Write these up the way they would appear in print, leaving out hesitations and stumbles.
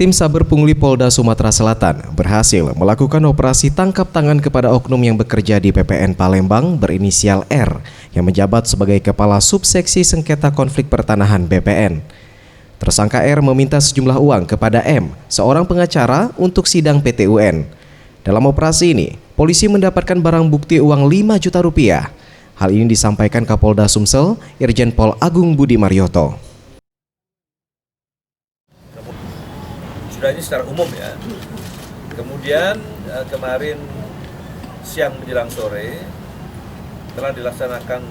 Tim Saber Pungli Polda Sumatera Selatan berhasil melakukan operasi tangkap tangan kepada oknum yang bekerja di PPN Palembang berinisial R yang menjabat sebagai Kepala Subseksi Sengketa Konflik Pertanahan BPN. Tersangka R meminta sejumlah uang kepada M, seorang pengacara, untuk sidang PT UN. Dalam operasi ini, polisi mendapatkan barang bukti uang 5 juta rupiah. Hal ini disampaikan Kapolda Sumsel, Irjen Pol Agung Budi Marioto. Sudah ini secara umum ya. Kemudian kemarin siang menjelang sore telah dilaksanakan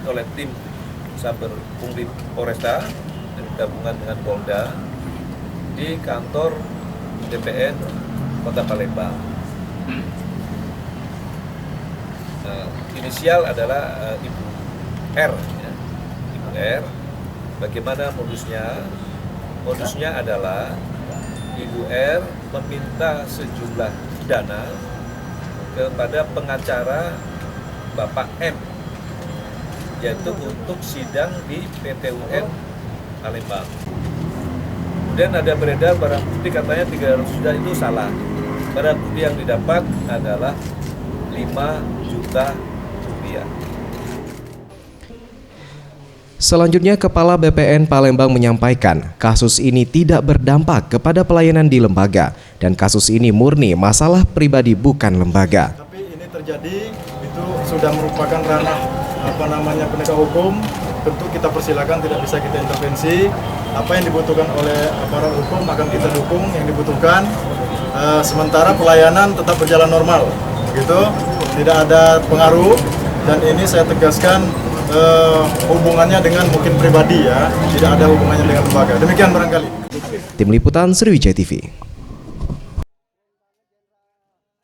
oleh tim Saber Pungli Polresta dan gabungan dengan Polda di kantor BPN Kota Palembang. Inisial adalah Ibu R. Ya. Ibu R. Bagaimana modusnya? Modusnya adalah Ibu R meminta sejumlah dana kepada pengacara Bapak M, yaitu untuk sidang di PT UN Palembang. Kemudian ada beredar barang bukti katanya 300 juta, itu salah. Barang bukti yang didapat adalah 5 juta rupiah. Selanjutnya, Kepala BPN Palembang menyampaikan kasus ini tidak berdampak kepada pelayanan di lembaga dan kasus ini murni masalah pribadi bukan lembaga. Tapi ini terjadi itu sudah merupakan ranah penegak hukum. Tentu kita persilakan, tidak bisa kita intervensi. Apa yang dibutuhkan oleh aparat hukum akan kita dukung yang dibutuhkan. Sementara pelayanan tetap berjalan normal, begitu, tidak ada pengaruh. Dan ini saya tegaskan hubungannya dengan mungkin pribadi ya, tidak ada hubungannya dengan lembaga. Demikian barangkali. Tim Liputan Sriwijaya TV.